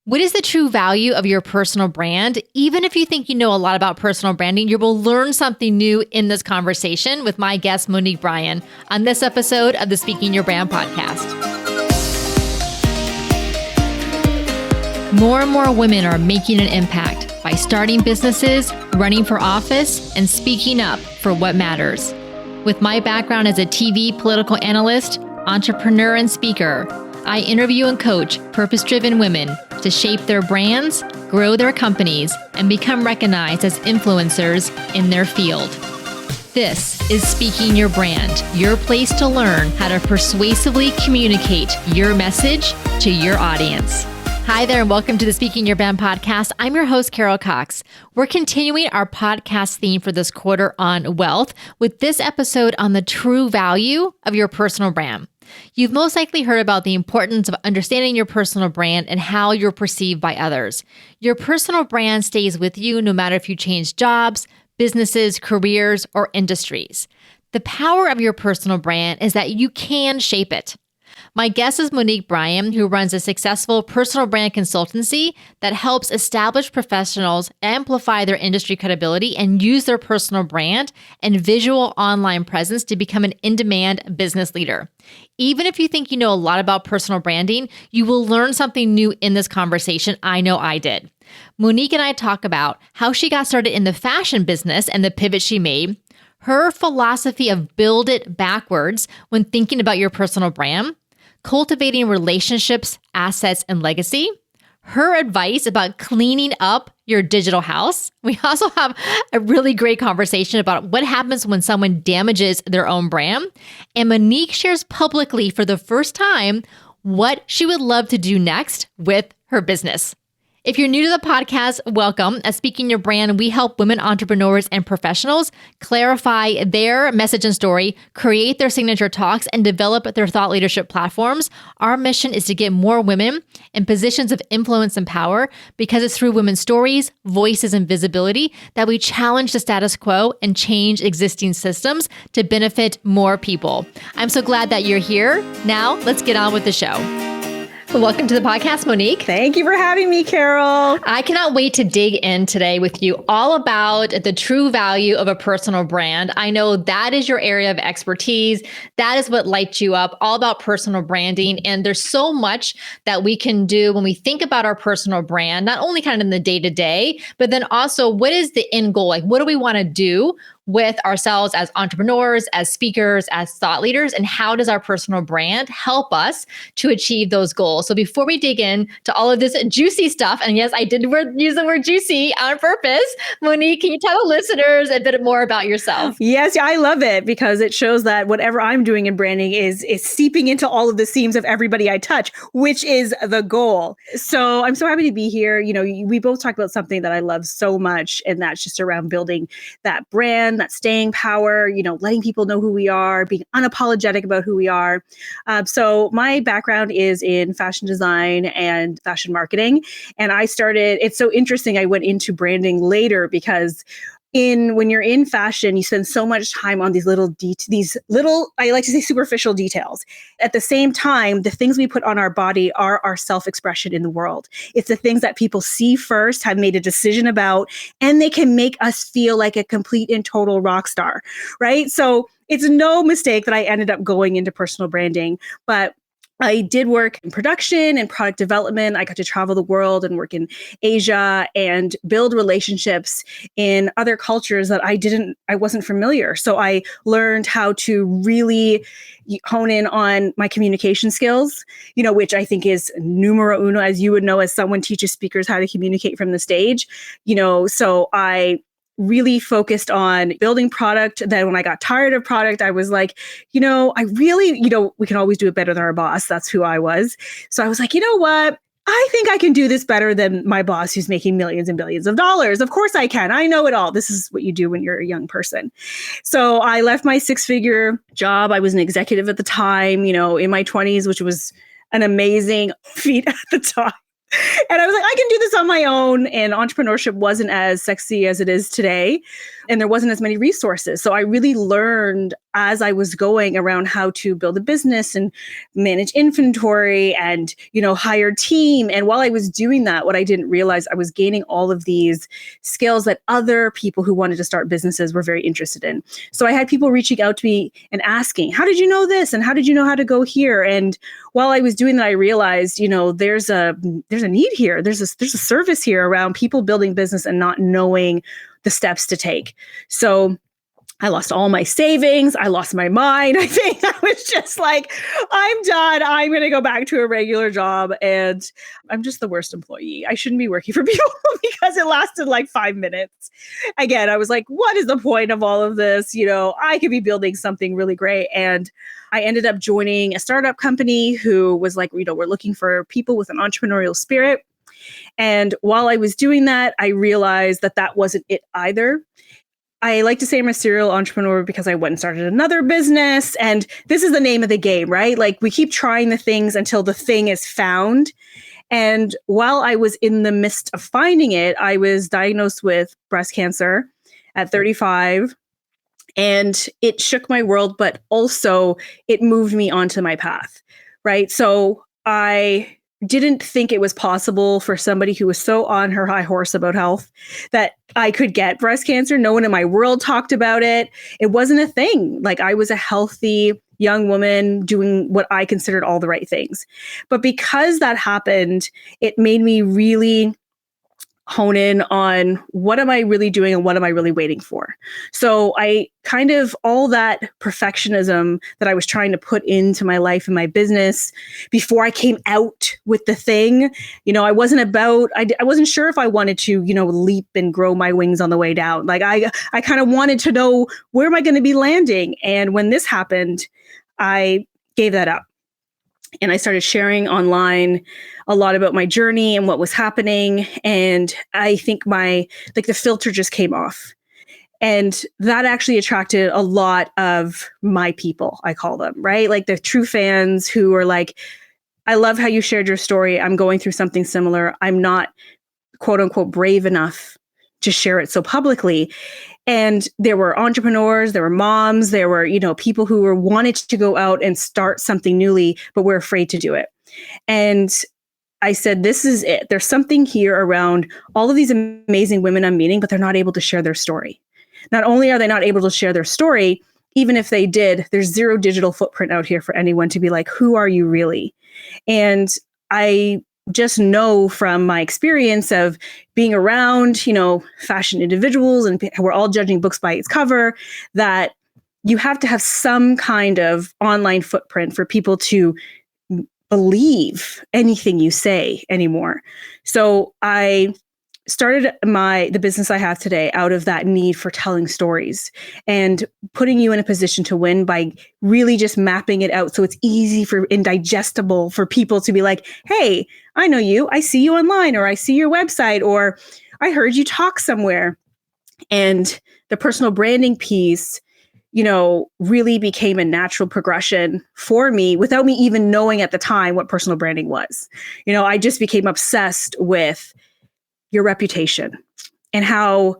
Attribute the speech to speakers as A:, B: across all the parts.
A: What is the true value of your personal brand? Even if you think you know a lot about personal branding, you will learn something new in this conversation with my guest, Monique Bryan, on this episode of the Speaking Your Brand podcast. More and more women are making an impact by starting businesses, running for office, and speaking up for what matters. With my background as a TV political analyst, entrepreneur, and speaker, I interview and coach purpose-driven women to shape their brands, grow their companies, and become recognized as influencers in their field. This is Speaking Your Brand, your place to learn how to persuasively communicate your message to your audience. Hi there, and welcome to the Speaking Your Brand podcast. I'm your host, Carol Cox. We're continuing our podcast theme for this quarter on wealth with this episode on the true value of your personal brand. You've most likely heard about the importance of understanding your personal brand and how you're perceived by others. Your personal brand stays with you no matter if you change jobs, businesses, careers, or industries. The power of your personal brand is that you can shape it. My guest is Monique Bryan, who runs a successful personal brand consultancy that helps established professionals amplify their industry credibility and use their personal brand and visual online presence to become an in-demand business leader. Even if you think you know a lot about personal branding, you will learn something new in this conversation. I know I did. Monique and I talk about how she got started in the fashion business and the pivot she made, her philosophy of build it backwards when thinking about your personal brand, cultivating relationships, assets, and legacy, her advice about cleaning up your digital house. We also have a really great conversation about what happens when someone damages their own brand. And Monique shares publicly for the first time what she would love to do next with her business. If you're new to the podcast, welcome. At Speaking Your Brand, we help women entrepreneurs and professionals clarify their message and story, create their signature talks, and develop their thought leadership platforms. Our mission is to get more women in positions of influence and power because it's through women's stories, voices, and visibility that we challenge the status quo and change existing systems to benefit more people. I'm so glad that you're here. Now, let's get on with the show. Welcome to the podcast, Monique.
B: Thank you for having me, Carol.
A: I cannot wait to dig in today with you all about the true value of a personal brand. I know that is your area of expertise. That is what lights you up, all about personal branding. And there's so much that we can do when we think about our personal brand, not only kind of in the day-to-day, but then also what is the end goal? Like, what do we want to do with ourselves as entrepreneurs, as speakers, as thought leaders, and how does our personal brand help us to achieve those goals? So before we dig in to all of this juicy stuff, and yes, I did use the word juicy on purpose, Monique, can you tell the listeners a bit more about yourself?
B: Yes, I love it because it shows that whatever I'm doing in branding is seeping into all of the seams of everybody I touch, which is the goal. So I'm so happy to be here. You know, we both talked about something that I love so much, and that's just around building that brand, that staying power, you know, letting people know who we are, being unapologetic about who we are. So my background is in fashion design and fashion marketing. And it's so interesting. I went into branding later because when you're in fashion, you spend so much time on these little, I like to say superficial details. At the same time, the things we put on our body are our self-expression in the world. It's the things that people see first, have made a decision about, and they can make us feel like a complete and total rock star, right? So it's no mistake that I ended up going into personal branding, but I did work in production and product development. I got to travel the world and work in Asia and build relationships in other cultures that I wasn't familiar. So I learned how to really hone in on my communication skills, you know, which I think is numero uno, as you would know, as someone teaches speakers how to communicate from the stage, you know, so I really focused on building product. Then when I got tired of product, I was like, you know, we can always do it better than our boss. That's who I was. So I was like, you know what? I think I can do this better than my boss who's making millions and billions of dollars. Of course I can. I know it all. This is what you do when you're a young person. So I left my 6-figure job. I was an executive at the time, you know, in my 20s, which was an amazing feat at the time. And I was like, I can do this on my own. And entrepreneurship wasn't as sexy as it is today. And there wasn't as many resources. So I really learned as I was going around how to build a business and manage inventory and, hire team. And while I was doing that, what I didn't realize, I was gaining all of these skills that other people who wanted to start businesses were very interested in. So I had people reaching out to me and asking, how did you know this? And how did you know how to go here? And while I was doing that, I realized, there's a need here. There's a service here around people building business and not knowing the steps to take. So I lost all my savings. I lost my mind. I think I was just like, I'm done. I'm going to go back to a regular job. And I'm just the worst employee. I shouldn't be working for people because it lasted like 5 minutes. Again, I was like, what is the point of all of this? I could be building something really great. And I ended up joining a startup company who was like, we're looking for people with an entrepreneurial spirit. And while I was doing that, I realized that wasn't it either. I like to say I'm a serial entrepreneur because I went and started another business. And this is the name of the game, right? Like we keep trying the things until the thing is found. And while I was in the midst of finding it, I was diagnosed with breast cancer at 35. And it shook my world, but also it moved me onto my path, right? So I didn't think it was possible for somebody who was so on her high horse about health that I could get breast cancer. No one in my world talked about it. It wasn't a thing. Like I was a healthy young woman doing what I considered all the right things. But because that happened, it made me really hone in on what am I really doing and what am I really waiting for? So I kind of all that perfectionism that I was trying to put into my life and my business before I came out with the thing, I wasn't sure if I wanted to, leap and grow my wings on the way down. Like I kind of wanted to know where am I going to be landing? And when this happened, I gave that up. And I started sharing online a lot about my journey and what was happening. And I think the filter just came off. And that actually attracted a lot of my people, I call them, right? Like the true fans who are like, I love how you shared your story. I'm going through something similar. I'm not, quote unquote, brave enough to share it so publicly. And there were entrepreneurs, there were moms, there were, people who wanted to go out and start something newly, but were afraid to do it. And I said, this is it. There's something here around all of these amazing women I'm meeting, but they're not able to share their story. Not only are they not able to share their story, even if they did, there's zero digital footprint out here for anyone to be like, who are you really? And I just know from my experience of being around, fashion individuals, and we're all judging books by its cover, that you have to have some kind of online footprint for people to believe anything you say anymore. So I started the business I have today out of that need for telling stories and putting you in a position to win by really just mapping it out so it's easy and digestible for people to be like, hey, I know you, I see you online, or I see your website, or I heard you talk somewhere. And the personal branding piece, really became a natural progression for me without me even knowing at the time what personal branding was. I just became obsessed with your reputation and how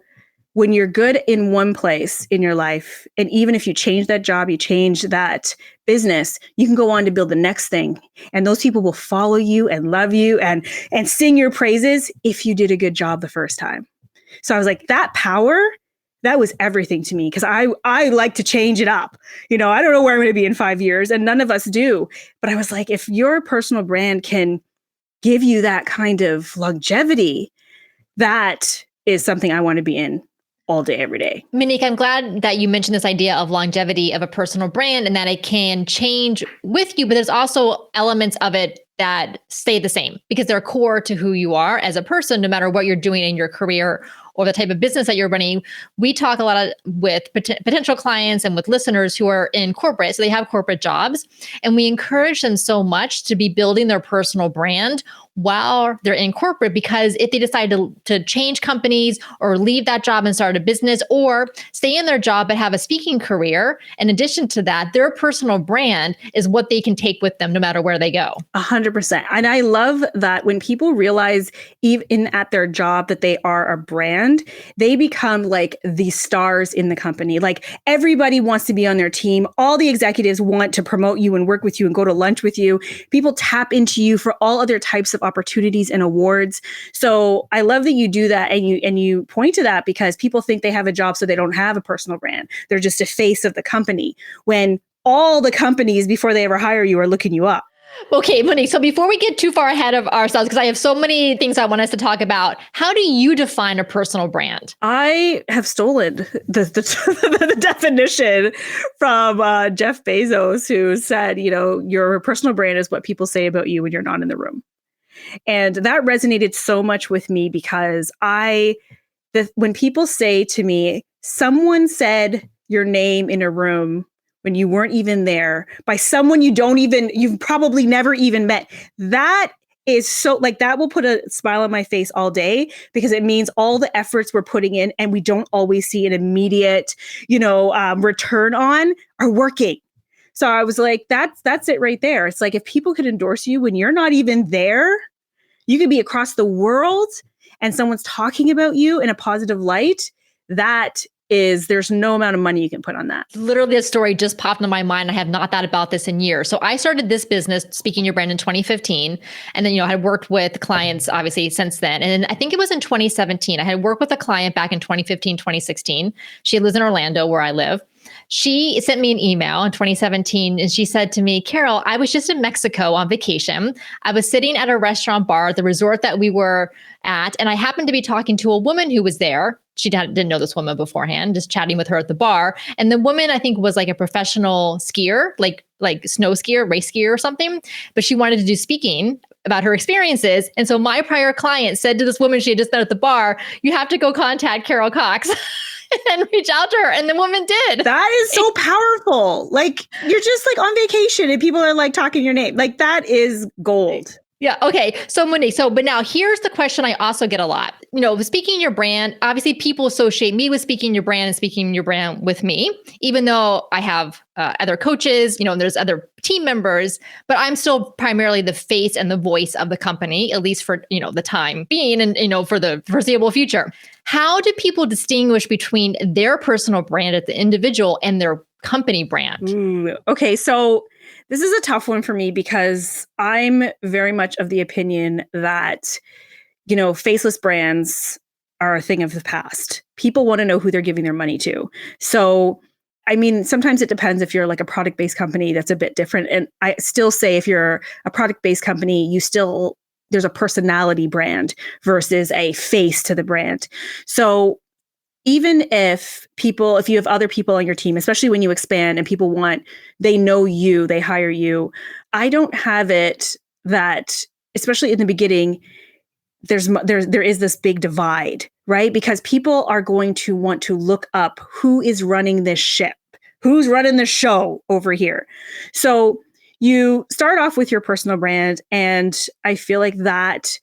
B: when you're good in one place in your life, and even if you change that job, you change that business, you can go on to build the next thing. And those people will follow you and love you and sing your praises if you did a good job the first time. So I was like, that power, that was everything to me because I like to change it up. I don't know where I'm going to be in 5 years, and none of us do. But I was like, if your personal brand can give you that kind of longevity, that is something I want to be in all day, every day.
A: Monique, I'm glad that you mentioned this idea of longevity of a personal brand and that it can change with you, but there's also elements of it that stay the same because they're core to who you are as a person, no matter what you're doing in your career or the type of business that you're running. We talk a lot with potential clients and with listeners who are in corporate, so they have corporate jobs, and we encourage them so much to be building their personal brand while they're in corporate, because if they decide to change companies or leave that job and start a business, or stay in their job but have a speaking career, in addition to that, their personal brand is what they can take with them no matter where they go.
B: 100%. And I love that when people realize even at their job that they are a brand, they become like the stars in the company. Like everybody wants to be on their team. All the executives want to promote you and work with you and go to lunch with you. People tap into you for all other types of opportunities and awards. So I love that you do that, and you point to that, because people think they have a job so they don't have a personal brand. They're just a face of the company, when all the companies before they ever hire you are looking you up.
A: Okay, Monique, so before we get too far ahead of ourselves, because I have so many things I want us to talk about, how do you define a personal brand?
B: I have stolen the definition from Jeff Bezos, who said, your personal brand is what people say about you when you're not in the room. And that resonated so much with me, because when people say to me, someone said your name in a room when you weren't even there, by someone you've probably never even met, that is so, like, that will put a smile on my face all day, because it means all the efforts we're putting in and we don't always see an immediate, return on, are working. So I was like, that's it right there. It's like, if people could endorse you when you're not even there, you could be across the world and someone's talking about you in a positive light. There's no amount of money you can put on that.
A: Literally, this story just popped into my mind. I have not thought about this in years. So I started this business, Speaking Your Brand, in 2015. And then, I had worked with clients, obviously, since then. And I think it was in 2017. I had worked with a client back in 2015, 2016. She lives in Orlando, where I live. She sent me an email in 2017, and she said to me, Carol, I was just in Mexico on vacation. I was sitting at a restaurant bar at the resort that we were at, and I happened to be talking to a woman who was there. She didn't know this woman beforehand, just chatting with her at the bar. And the woman, I think, was like a professional skier, like snow skier, race skier or something. But she wanted to do speaking about her experiences. And so my prior client said to this woman she had just met at the bar, you have to go contact Carol Cox and reach out to her. And the woman did.
B: That is so powerful. Like, you're just like on vacation and people are like talking your name. Like, that is gold.
A: Yeah. Okay. So Monique, but now here's the question I also get a lot. Speaking your brand, obviously people associate me with speaking your brand and speaking your brand with me, even though I have other coaches, and there's other team members, but I'm still primarily the face and the voice of the company, at least for, the time being and, for the foreseeable future. How do people distinguish between their personal brand as the individual and their company brand?
B: Okay. So this is a tough one for me, because I'm very much of the opinion that, faceless brands are a thing of the past. People want to know who they're giving their money to. So, I mean, sometimes it depends. If you're like a product-based company, that's a bit different. And I still say, if you're a product-based company, there's a personality brand versus a face to the brand. So even if you have other people on your team, especially when you expand and they know you, they hire you, I don't have it that, especially in the beginning, there is this big divide, right? Because people are going to want to look up who is running this ship, who's running the show over here. So you start off with your personal brand, and I feel like that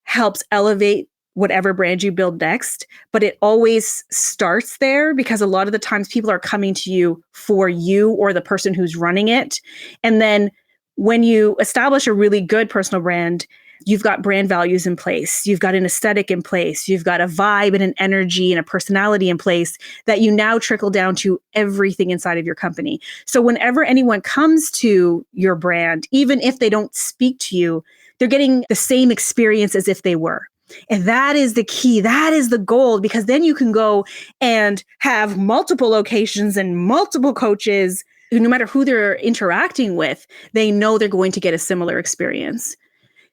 B: helps elevate whatever brand you build next, but it always starts there, because a lot of the times people are coming to you for you or the person who's running it. And then when you establish a really good personal brand, you've got brand values in place, you've got an aesthetic in place, you've got a vibe and an energy and a personality in place that you now trickle down to everything inside of your company. So whenever anyone comes to your brand, even if they don't speak to you, they're getting the same experience as if they were. And that is the key. That is the goal, because then you can go and have multiple locations and multiple coaches who, no matter who they're interacting with, they know they're going to get a similar experience.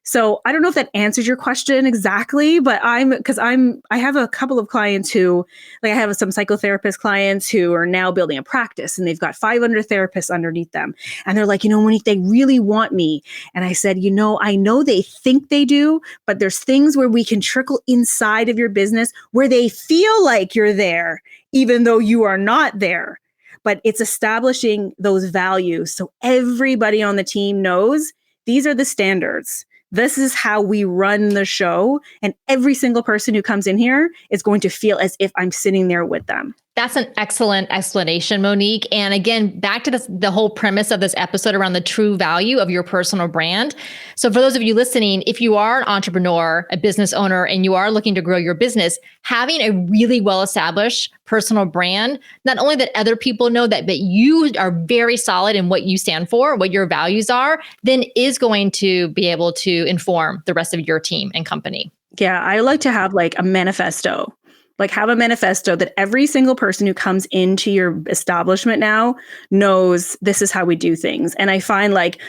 B: So I don't know if that answers your question exactly, but I have a couple of clients who, like, I have some psychotherapist clients who are now building a practice, and they've got 500 therapists underneath them. And they're like, Monique, they really want me. And I said, I know they think they do, but there's things where we can trickle inside of your business where they feel like you're there, even though you are not there. But it's establishing those values so everybody on the team knows these are the standards. This is how we run the show. And every single person who comes in here is going to feel as if I'm sitting there with them.
A: That's an excellent explanation, Monique. And again, back to the whole premise of this episode around the true value of your personal brand. So for those of you listening, if you are an entrepreneur, a business owner, and you are looking to grow your business, having a really well-established personal brand, not only that other people know that, but you are very solid in what you stand for, what your values are, then is going to be able to inform the rest of your team and company.
B: Yeah, I like to have like a manifesto. Like have a manifesto that every single person who comes into your establishment now knows this is how we do things. And I find like,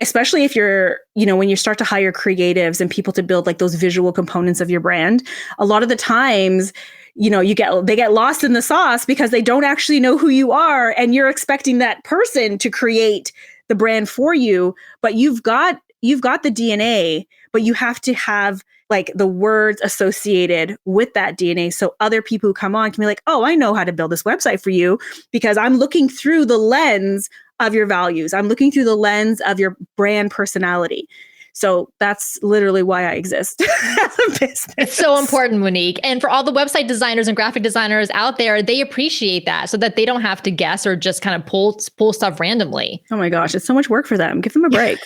B: especially if you're, when you start to hire creatives and people to build like those visual components of your brand, a lot of the times, they get lost in the sauce because they don't actually know who you are. And you're expecting that person to create the brand for you, but you've got the DNA, but you have to have like the words associated with that DNA. So other people who come on can be like, oh, I know how to build this website for you because I'm looking through the lens of your values. I'm looking through the lens of your brand personality. So that's literally why I exist as a business.
A: It's so important, Monique. And for all the website designers and graphic designers out there, they appreciate that so that they don't have to guess or just kind of pull stuff randomly.
B: Oh my gosh, it's so much work for them. Give them a break.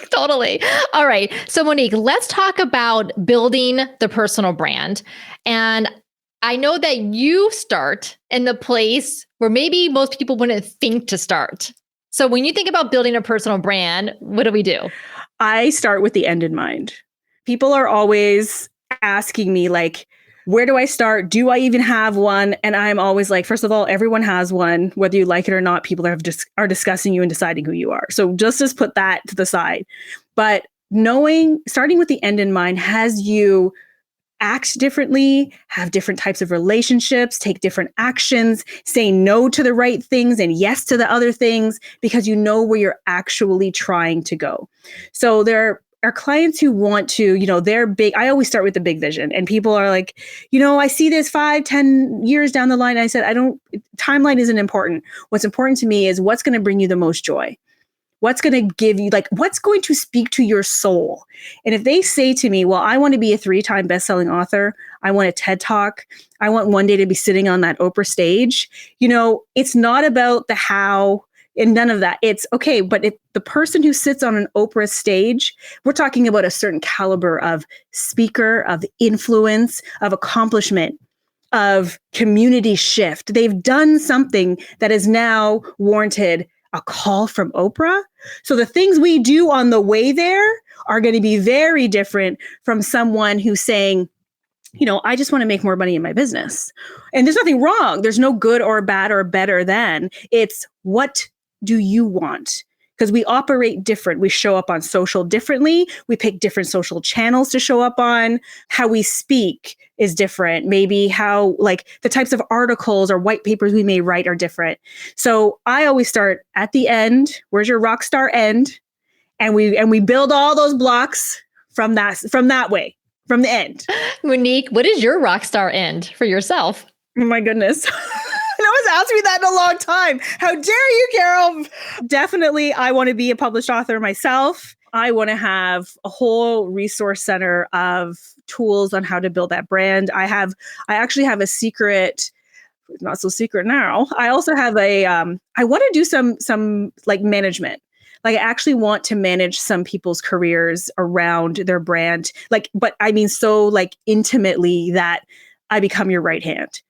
A: Totally. All right. So Monique, let's talk about building the personal brand. And I know that you start in the place where maybe most people wouldn't think to start. So when you think about building a personal brand, what do we do?
B: I start with the end in mind. People are always asking me like, where do I start? Do I even have one? And I'm always like, first of all, everyone has one, whether you like it or not. People are discussing you and deciding who you are. So just put that to the side. But starting with the end in mind has you act differently, have different types of relationships, take different actions, say no to the right things and yes to the other things, because you know where you're actually trying to go. So there are clients who want to, they're big. I always start with the big vision and people are like, I see this 5-10 years down the line. I said, timeline isn't important. What's important to me is what's going to bring you the most joy. What's going to give you, what's going to speak to your soul? And if they say to me, well, I want to be a 3-time best-selling author. I want a TED Talk. I want one day to be sitting on that Oprah stage. It's not about the how and none of that. It's okay. But if the person who sits on an Oprah stage, we're talking about a certain caliber of speaker, of influence, of accomplishment, of community shift. They've done something that is now warranted a call from Oprah. So the things we do on the way there are going to be very different from someone who's saying, I just want to make more money in my business. And there's nothing wrong. There's no good or bad or better than. It's what do you want? Because we operate different. We show up on social differently. We pick different social channels to show up on. How we speak is different. Maybe how the types of articles or white papers we may write are different. So I always start at the end. Where's your rock star end? And we build all those blocks from that way, from the end.
A: Monique, what is your rock star end for yourself?
B: Oh my goodness. No one's asked me that in a long time. How dare you, Carol? Definitely, I want to be a published author myself. I want to have a whole resource center of tools on how to build that brand. I actually have a secret, not so secret now. I also have I want to do some management. I actually want to manage some people's careers around their brand. But I mean, so intimately that I become your right hand.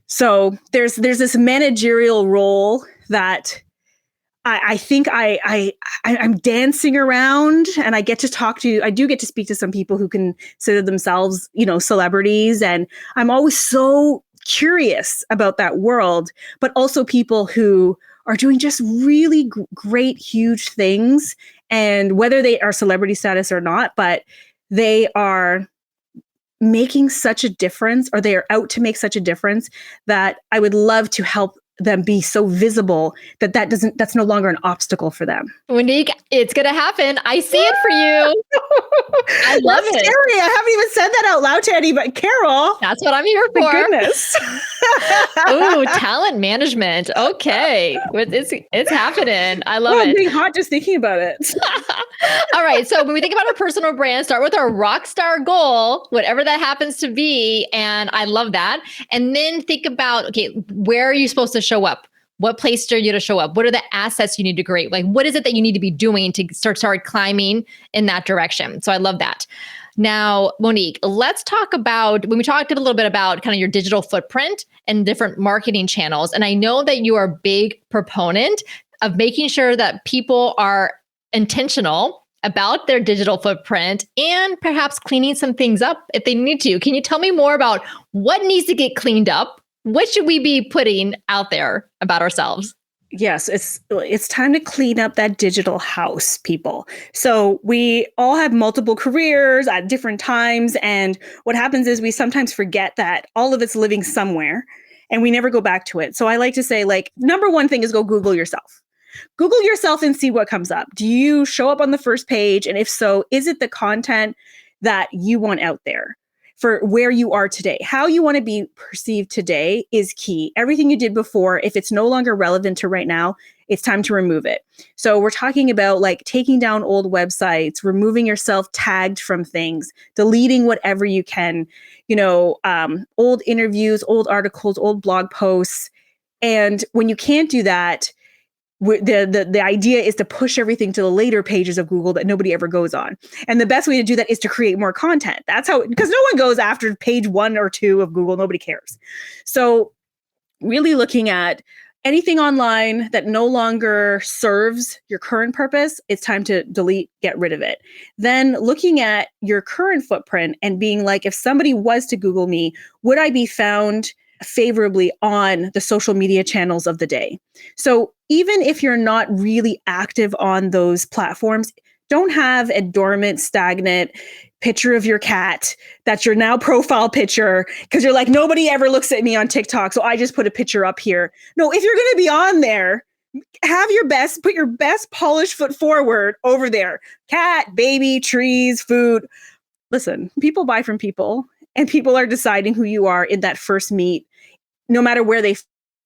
B: So there's this managerial role that I think I'm dancing around, and I do get to speak to some people who consider themselves, celebrities. And I'm always so curious about that world, but also people who are doing just really great, huge things. And whether they are celebrity status or not, but they are making such a difference, or they are out to make such a difference, that I would love to help them be so visible that's no longer an obstacle for them.
A: Monique, it's going to happen. I see it for you. I love
B: That's
A: it.
B: scary. I haven't even said that out loud to anybody. Carol.
A: That's what I'm here for.
B: My goodness.
A: Ooh, talent management. Okay. It's happening. I love
B: I'm
A: it.
B: getting hot just thinking about it.
A: All right. So when we think about our personal brand, start with our rock star goal, whatever that happens to be. And I love that. And then think about, okay, where are you supposed to show up? What place are you to show up? What are the assets you need to create? Like, what is it that you need to be doing to start climbing in that direction? So I love that. Now, Monique, let's talk about, when we talked a little bit about kind of your digital footprint and different marketing channels. And I know that you are a big proponent of making sure that people are intentional about their digital footprint and perhaps cleaning some things up if they need to. Can you tell me more about what needs to get cleaned up? What should we be putting out there about ourselves?
B: Yes, it's time to clean up that digital house, people. So we all have multiple careers at different times. And what happens is we sometimes forget that all of it's living somewhere and we never go back to it. So I like to say, like, number one thing is go Google yourself. Google yourself and see what comes up. Do you show up on the first page? And if so, is it the content that you want out there? For where you are today. How you want to be perceived today is key. Everything you did before, if it's no longer relevant to right now, it's time to remove it. So we're talking about like taking down old websites, removing yourself tagged from things, deleting whatever you can, old interviews, old articles, old blog posts. And when you can't do that, the idea is to push everything to the later pages of Google that nobody ever goes on. And the best way to do that is to create more content. That's how, because no one goes after page 1 or 2 of Google. Nobody cares. So really looking at anything online that no longer serves your current purpose, it's time to delete, get rid of it. Then looking at your current footprint and being like, if somebody was to Google me, would I be found favorably on the social media channels of the day? So even if you're not really active on those platforms, don't have a dormant, stagnant picture of your cat that's your now profile picture because you're like, nobody ever looks at me on TikTok, so I just put a picture up here. No, if you're going to be on there, put your best polished foot forward over there. Cat, baby, trees, food. Listen, people buy from people. And people are deciding who you are in that first meet, no matter where they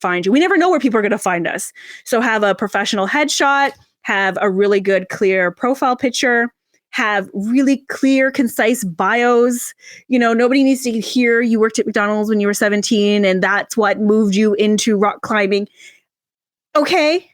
B: find you. We never know where people are going to find us. So have a professional headshot, have a really good, clear profile picture, have really clear, concise bios. Nobody needs to hear you worked at McDonald's when you were 17 and that's what moved you into rock climbing. Okay.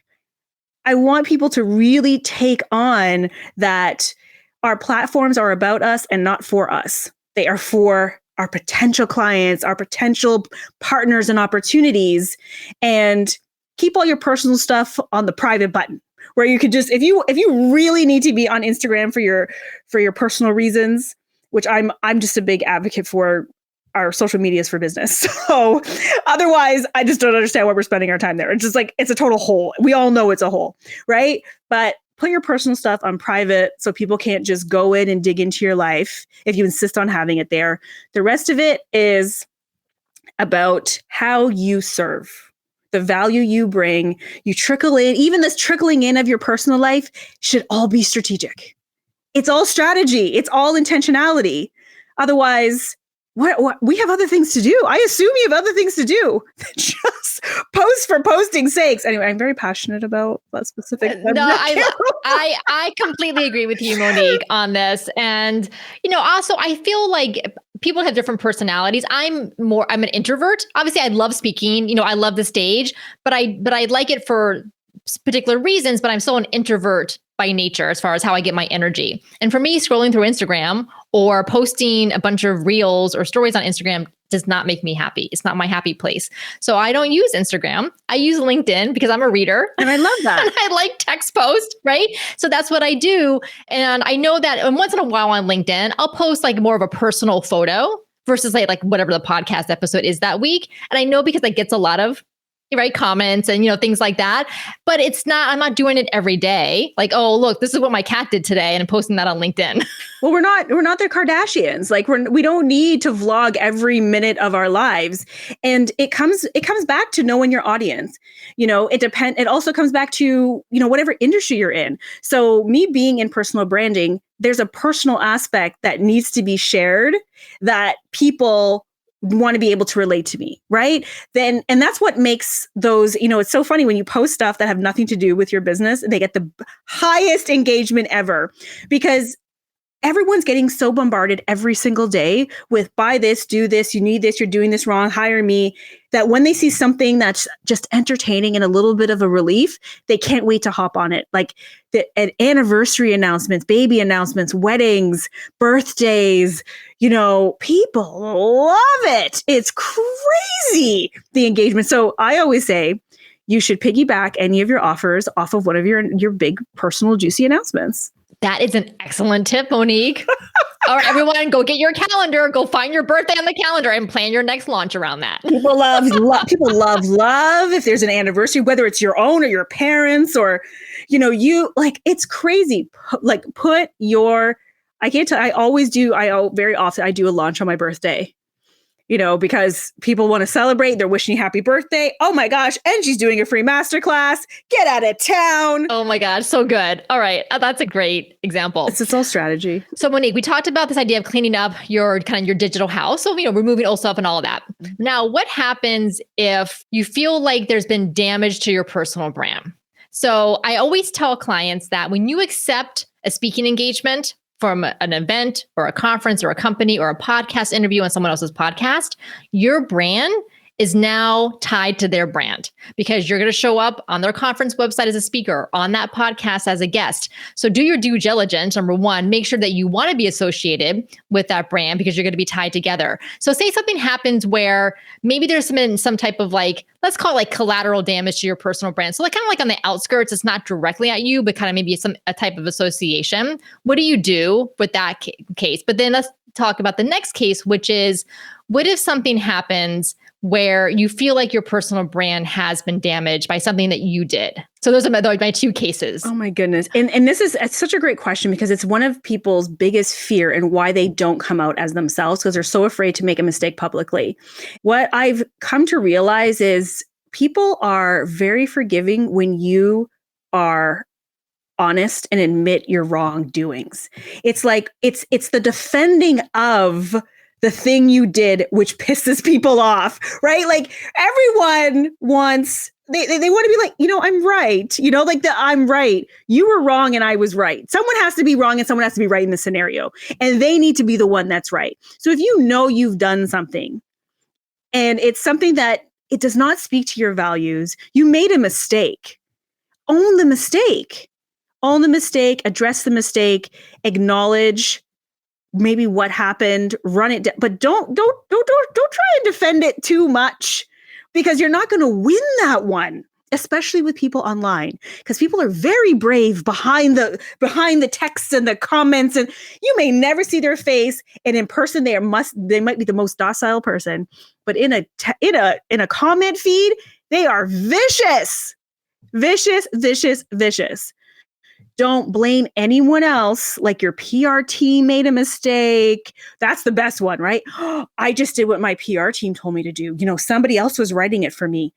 B: I want people to really take on that our platforms are about us and not for us. They are for our potential clients, our potential partners and opportunities, and keep all your personal stuff on the private button where you could just, if you really need to be on Instagram for your personal reasons, which I'm just a big advocate for, our social media is for business. So otherwise, I just don't understand why we're spending our time there. It's just like, it's a total hole. We all know it's a hole, right? But put your personal stuff on private so people can't just go in and dig into your life if you insist on having it there. The rest of it is about how you serve, the value you bring, you trickle in. Even this trickling in of your personal life should all be strategic. It's all strategy. It's all intentionality. Otherwise, what we have other things to do. I assume you have other things to do than just post for posting's sakes. Anyway, I'm very passionate about that specific.
A: No, I completely agree with you, Monique, on this. And, also I feel like people have different personalities. I'm an introvert. Obviously I love speaking, I love the stage, but I like it for particular reasons, but I'm still an introvert by nature as far as how I get my energy. And for me, scrolling through Instagram or posting a bunch of reels or stories on Instagram does not make me happy. It's not my happy place. So I don't use Instagram. I use LinkedIn because I'm a reader.
B: And I love that.
A: And I like text post, right? So that's what I do. And I know that once in a while on LinkedIn, I'll post like more of a personal photo versus like whatever the podcast episode is that week. And I know because that gets a lot of right? Comments and, things like that. But I'm not doing it every day. Like, oh, look, this is what my cat did today. And I'm posting that on LinkedIn.
B: Well, we're not the Kardashians. Like we don't need to vlog every minute of our lives. And it comes back to knowing your audience. It also comes back to, whatever industry you're in. So me being in personal branding, there's a personal aspect that needs to be shared that people want to be able to relate to me, right? And that's what makes those, it's so funny when you post stuff that have nothing to do with your business, they get the highest engagement ever because everyone's getting so bombarded every single day with buy this, do this, you need this, you're doing this wrong, hire me, that when they see something that's just entertaining and a little bit of a relief, they can't wait to hop on it. Like the anniversary announcements, baby announcements, weddings, birthdays, people love it. It's crazy, the engagement. So I always say you should piggyback any of your offers off of one of your big personal juicy announcements.
A: That is an excellent tip, Monique. All right, everyone, go get your calendar, go find your birthday on the calendar and plan your next launch around that.
B: People love if there's an anniversary, whether it's your own or your parents or, it's crazy. I can't tell, very often I do a launch on my birthday. Because people want to celebrate. They're wishing you happy birthday. Oh my gosh. And she's doing a free masterclass. Get out of town.
A: Oh my gosh. So good. All right. That's a great example.
B: It's all strategy.
A: So Monique, we talked about this idea of cleaning up your digital house. So, removing old stuff and all of that. Now, what happens if you feel like there's been damage to your personal brand? So I always tell clients that when you accept a speaking engagement from an event or a conference or a company or a podcast interview on someone else's podcast, your brand is now tied to their brand because you're going to show up on their conference website as a speaker, on that podcast as a guest. So do your due diligence. Number one, make sure that you want to be associated with that brand because you're going to be tied together. So say something happens where maybe there's some type of let's call it collateral damage to your personal brand. So kind of on the outskirts, it's not directly at you, but kind of maybe a type of association. What do you do with that case? But then let's talk about the next case, which is what if something happens where you feel like your personal brand has been damaged by something that you did? So those are my two cases.
B: Oh my goodness. And it's such a great question because it's one of people's biggest fear and why they don't come out as themselves because they're so afraid to make a mistake publicly. What I've come to realize is people are very forgiving when you are honest and admit your wrongdoings. It's it's the defending of the thing you did, which pisses people off, right? Everyone wants, they want to be I'm right. I'm right. You were wrong and I was right. Someone has to be wrong and someone has to be right in the scenario. And they need to be the one that's right. So if you've done something and it's something that it does not speak to your values, you made a mistake. Own the mistake. Own the mistake, address the mistake, acknowledge maybe what happened, run it down, but don't try and defend it too much because you're not going to win that one, especially with people online, because people are very brave behind the texts and the comments, and you may never see their face, and in person they might be the most docile person, but in a comment feed they are vicious. Don't blame anyone else, like your PR team made a mistake. That's the best one, right? I just did what my PR team told me to do. Somebody else was writing it for me.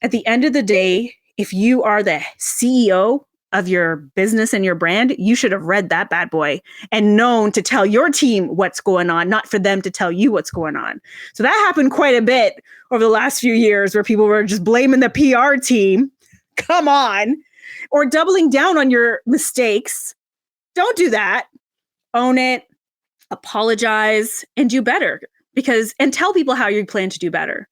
B: At the end of the day, if you are the CEO of your business and your brand, you should have read that bad boy and known to tell your team what's going on, not for them to tell you what's going on. So that happened quite a bit over the last few years where people were just blaming the PR team. Come on. Or doubling down on your mistakes. Don't do that. Own it, apologize, and do better. And tell people how you plan to do better.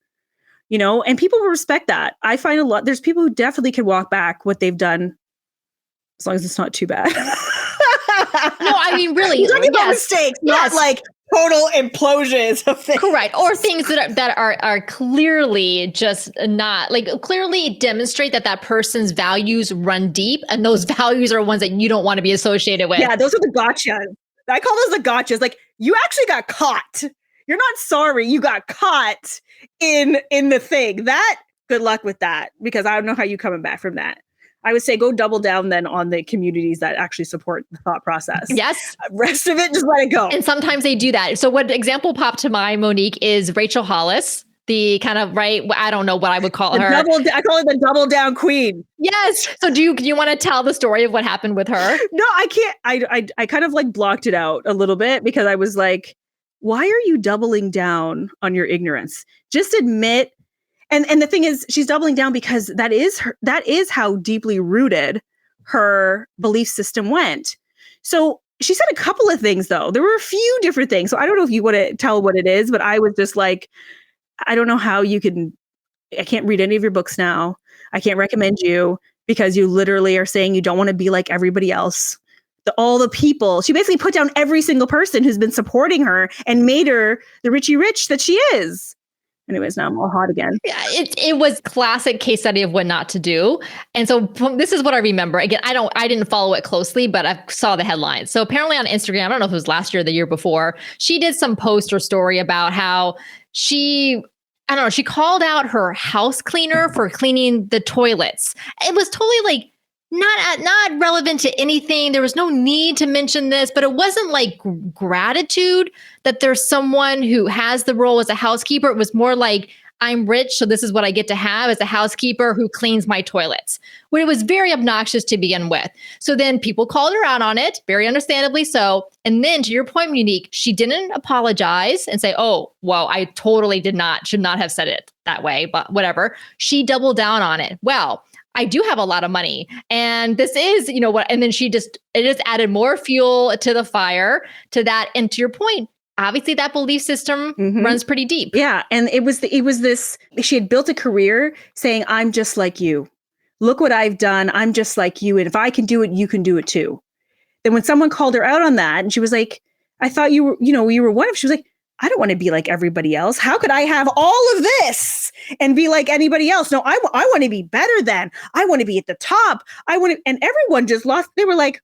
B: And people will respect that. I find there's people who definitely can walk back what they've done as long as it's not too bad.
A: No, I mean, really.
B: You're talking about mistakes, not total implosions of things.
A: Correct. Or things that are clearly just not clearly demonstrate that person's values run deep, and those values are ones that you don't want to be associated with.
B: Yeah, those are the gotchas. I call those the gotchas. You actually got caught. You're not sorry. You got caught in the thing. That good luck with that, because I don't know how you coming back from that. I would say go double down then on the communities that actually support the thought process.
A: Yes.
B: Rest of it, just let it go.
A: And sometimes they do that. So what example popped to mind, Monique, is Rachel Hollis, the kind of, right, I don't know what I would call her.
B: I call her the double down queen.
A: Yes. So do you want to tell the story of what happened with her?
B: No, I can't. I kind of like blocked it out a little bit because I was like, why are you doubling down on your ignorance? Just admit. And the thing is, she's doubling down because that is how deeply rooted her belief system went. So she said a couple of things, though. There were a few different things. So I don't know if you want to tell what it is, but I was just like, I don't know how you can. I can't read any of your books now. I can't recommend you because you literally are saying you don't want to be like everybody else. All the people, she basically put down every single person who's been supporting her and made her the Richie Rich that she is. Anyways, now I'm all hot again.
A: Yeah, it was classic case study of what not to do. And so this is what I remember. Again, I didn't follow it closely, but I saw the headlines. So apparently on Instagram, I don't know if it was last year or the year before, she did some post or story about how she called out her house cleaner for cleaning the toilets. It was totally like not relevant to anything. There was no need to mention this, but it wasn't like gratitude that there's someone who has the role as a housekeeper. It was more like, I'm rich, so this is what I get to have as a housekeeper who cleans my toilets. Well, it was very obnoxious to begin with. So then people called her out on it, very understandably so. And then to your point, Monique, she didn't apologize and say, oh, well, I totally should not have said it that way, but whatever. She doubled down on it. Well, I do have a lot of money. And this is, what, and then it just added more fuel to the fire to that. And to your point, obviously that belief system runs pretty deep.
B: Yeah. And it was this, she had built a career saying, I'm just like you. Look what I've done. I'm just like you. And if I can do it, you can do it too. Then when someone called her out on that and she was like, I thought you were one of, she was like, I don't want to be like everybody else. How could I have all of this and be like anybody else? No, I want to be better than. I want to be at the top. And everyone just lost. They were like,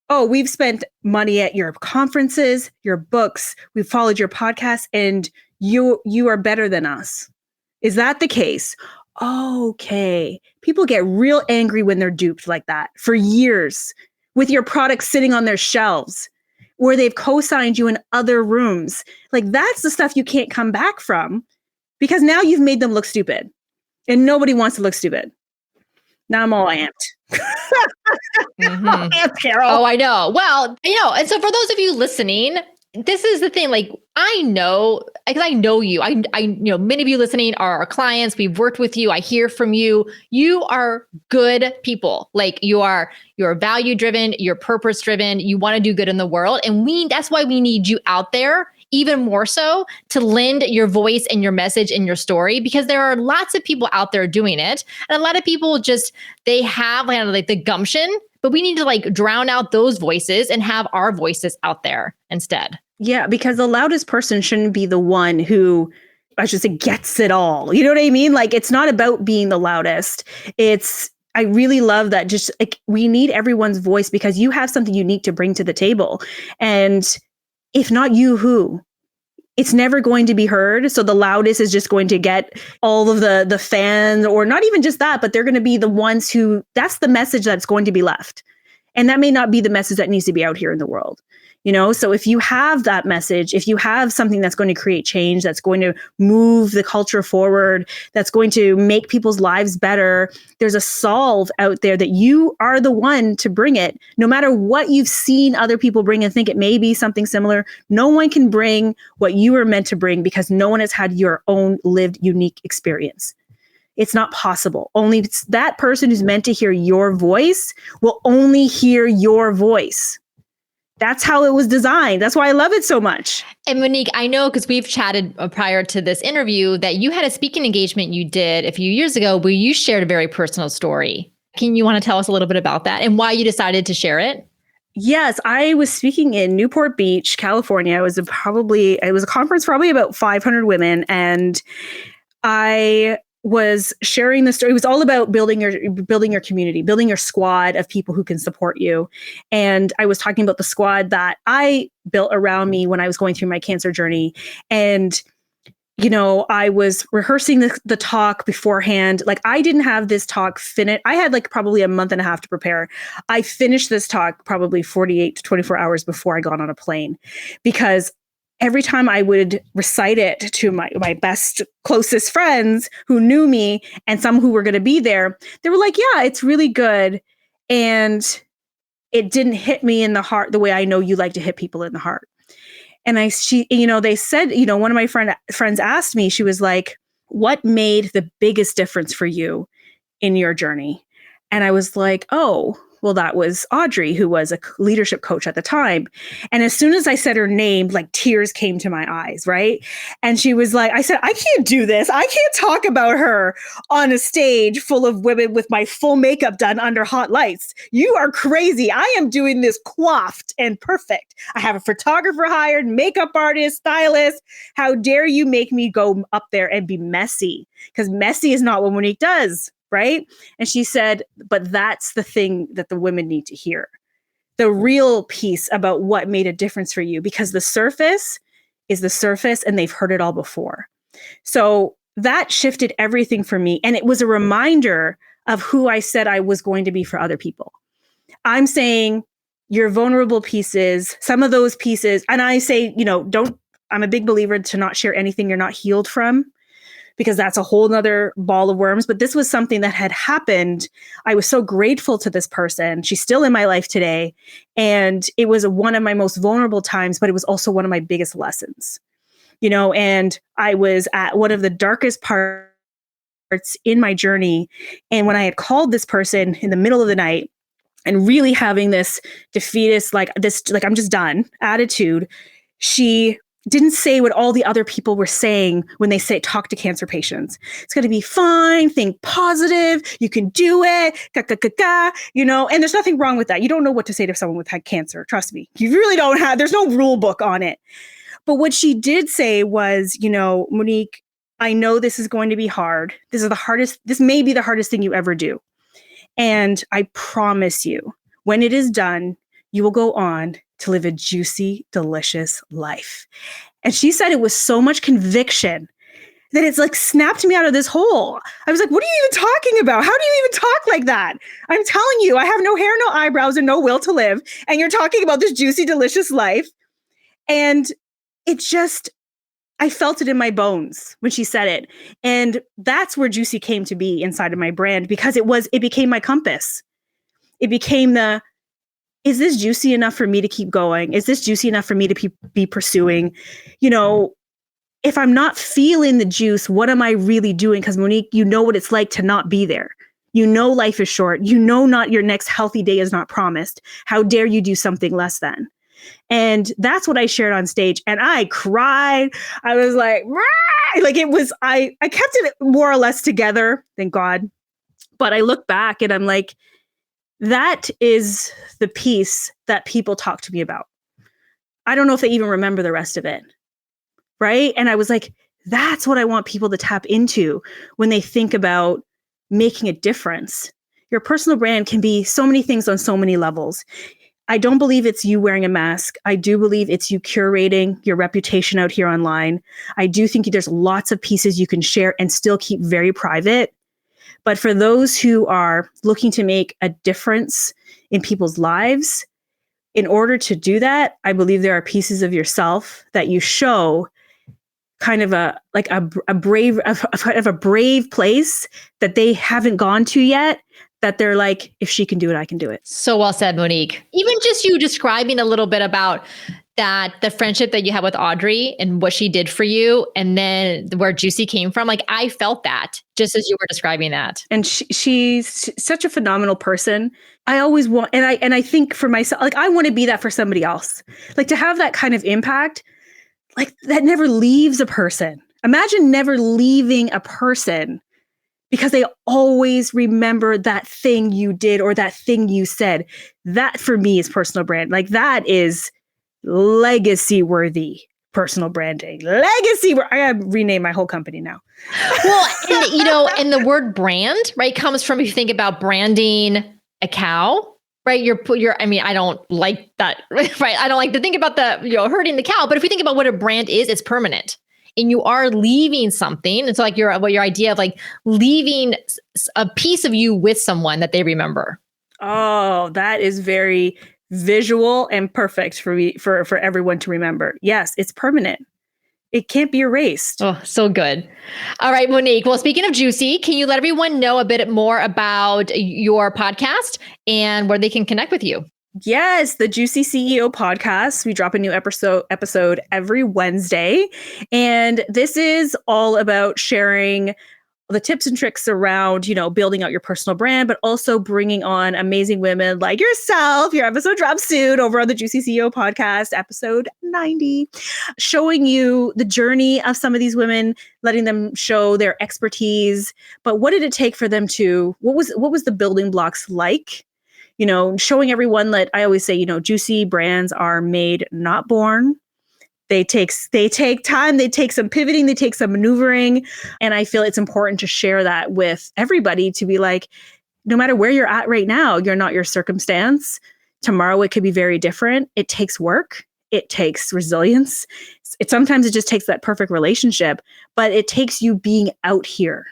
B: oh, we've spent money at your conferences, your books. We've followed your podcast and you are better than us. Is that the case? Okay. People get real angry when they're duped like that for years with your products sitting on their shelves, where they've co-signed you in other rooms. Like that's the stuff you can't come back from because now you've made them look stupid and nobody wants to look stupid. Now I'm all amped.
A: Amped, Carol. Oh, I know. Well, and so for those of you listening, this is the thing, like, I know, because I know you, I many of you listening are our clients. We've worked with you. I hear from you. You are good people. Like you're value driven, you're purpose driven. You want to do good in the world. And that's why we need you out there even more so to lend your voice and your message and your story, because there are lots of people out there doing it. And a lot of people they have kind of like the gumption, but we need to like drown out those voices and have our voices out there instead.
B: Yeah, because the loudest person shouldn't be the one who, I should say, gets it all. You know what I mean? Like, it's not about being the loudest. I really love that. Just like, we need everyone's voice because you have something unique to bring to the table. And if not you, who? It's never going to be heard. So the loudest is just going to get all of the fans, or not even just that, but they're going to be the ones who, that's the message that's going to be left. And that may not be the message that needs to be out here in the world. So if you have that message, if you have something that's going to create change, that's going to move the culture forward, that's going to make people's lives better, there's a solve out there that you are the one to bring it. No matter what you've seen other people bring and think it may be something similar, no one can bring what you were meant to bring because no one has had your own lived unique experience. It's not possible. Only that person who's meant to hear your voice will only hear your voice. That's how it was designed. That's why I love it so much.
A: And Monique, I know because we've chatted prior to this interview that you had a speaking engagement you did a few years ago where you shared a very personal story. Can you want to tell us a little bit about that and why you decided to share it?
B: Yes, I was speaking in Newport Beach, California. It was a conference, probably about 500 women. And I was sharing the story. It was all about building your community, building your squad of people who can support you. And I was talking about the squad that I built around me when I was going through my cancer journey. And I was rehearsing the talk beforehand. Like, I didn't have this talk finished. I had like probably a month and a half to prepare. I finished this talk probably 48 to 24 hours before I got on a plane, because every time I would recite it to my best, closest friends who knew me and some who were going to be there, they were like, yeah, it's really good. And it didn't hit me in the heart the way I know you like to hit people in the heart. And they said, one of my friends asked me, she was like, what made the biggest difference for you in your journey? And I was like, oh, well, that was Audrey, who was a leadership coach at the time. And as soon as I said her name, like tears came to my eyes, right? And she was like, I said, I can't do this. I can't talk about her on a stage full of women with my full makeup done under hot lights. You are crazy. I am doing this coiffed and perfect. I have a photographer hired, makeup artist, stylist. How dare you make me go up there and be messy? Because messy is not what Monique does. Right? And she said, but that's the thing that the women need to hear. The real piece about what made a difference for you, because the surface is the surface and they've heard it all before. So that shifted everything for me. And it was a reminder of who I said I was going to be for other people. I'm saying your vulnerable pieces, some of those pieces, and I say, I'm a big believer to not share anything you're not healed from, because that's a whole nother ball of worms. But this was something that had happened. I was so grateful to this person. She's still in my life today. And it was one of my most vulnerable times, but it was also one of my biggest lessons, and I was at one of the darkest parts in my journey. And when I had called this person in the middle of the night and really having this defeatist, like I'm just done attitude, she didn't say what all the other people were saying when they say talk to cancer patients. It's going to be fine. Think positive. You can do it. And there's nothing wrong with that. You don't know what to say to someone with had cancer. Trust me. You really don't have, there's no rule book on it. But what she did say was, Monique, I know this is going to be hard. This may be the hardest thing you ever do. And I promise you, when it is done, you will go on to live a juicy, delicious life. And she said it with so much conviction that it's like snapped me out of this hole. I was like, what are you even talking about? How do you even talk like that? I'm telling you, I have no hair, no eyebrows, and no will to live. And you're talking about this juicy, delicious life. And I felt it in my bones when she said it. And that's where juicy came to be inside of my brand, because it became my compass. It became is this juicy enough for me to keep going? Is this juicy enough for me to be pursuing? If I'm not feeling the juice, what am I really doing? Because Monique, you know what it's like to not be there. Life is short. Not your next healthy day is not promised. How dare you do something less than? And that's what I shared on stage. And I cried. I was like, I kept it more or less together, thank God. But I look back and I'm like, that is the piece that people talk to me about. I don't know if they even remember the rest of it. Right. And I was like, that's what I want people to tap into when they think about making a difference. Your personal brand can be so many things on so many levels. I don't believe it's you wearing a mask. I do believe it's you curating your reputation out here online. I do think there's lots of pieces you can share and still keep very private. But for those who are looking to make a difference in people's lives, in order to do that, I believe there are pieces of yourself that you show kind of a brave place that they haven't gone to yet, that they're like, if she can do it, I can do it.
A: So well said, Monique. Even just you describing a little bit about that, the friendship that you had with Audrey and what she did for you, and then where Juicy came from, like I felt that just as you were describing that.
B: And she's such a phenomenal person. I always want, and I think for myself, like I want to be that for somebody else, like to have that kind of impact, like that never leaves a person. Imagine never leaving a person because they always remember that thing you did or that thing you said. That for me is personal brand. Like that is legacy worthy personal branding. Legacy. I gotta rename my whole company now.
A: Well, and the word brand, right, comes from, if you think about branding a cow, right? I don't like that, right? I don't like to think about herding the cow, but if we think about what a brand is, it's permanent. and you are leaving something. It's like your idea of like leaving a piece of you with someone that they remember.
B: Oh, that is very visual and perfect for me, for everyone to remember. Yes, it's permanent. It can't be erased.
A: Oh, so good. All right, Monique. Well, speaking of Juicy, can you let everyone know a bit more about your podcast and where they can connect with you?
B: Yes, the Juicy CEO podcast. We drop a new episode every Wednesday. And this is all about sharing the tips and tricks around, building out your personal brand, but also bringing on amazing women like yourself. Your episode drops soon over on the Juicy CEO podcast, episode 90, showing you the journey of some of these women, letting them show their expertise. But what did it take for them to, what was the building blocks like? Showing everyone that I always say, juicy brands are made, not born. They take time, they take some pivoting, they take some maneuvering. And I feel it's important to share that with everybody, to be like, no matter where you're at right now, you're not your circumstance. Tomorrow it could be very different. It takes work. It takes resilience. Sometimes it just takes that perfect relationship, but it takes you being out here,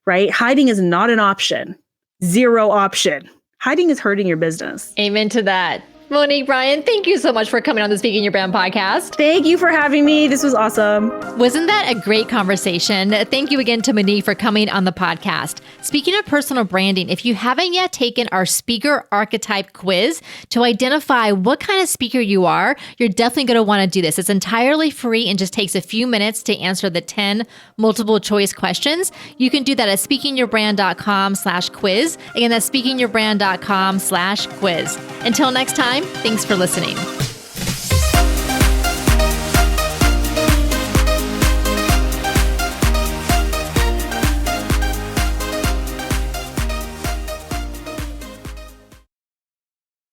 B: right? Hiding is not an option. Zero option. Hiding is hurting your business.
A: Amen to that. Monique Bryan, thank you so much for coming on the Speaking Your Brand podcast.
B: Thank you for having me. This was awesome.
A: Wasn't that a great conversation? Thank you again to Monique for coming on the podcast. Speaking of personal branding, if you haven't yet taken our speaker archetype quiz to identify what kind of speaker you are, you're definitely going to want to do this. It's entirely free and just takes a few minutes to answer the 10 multiple choice questions. You can do that at speakingyourbrand.com/quiz. Again, that's speakingyourbrand.com/quiz. Until next time, thanks for listening.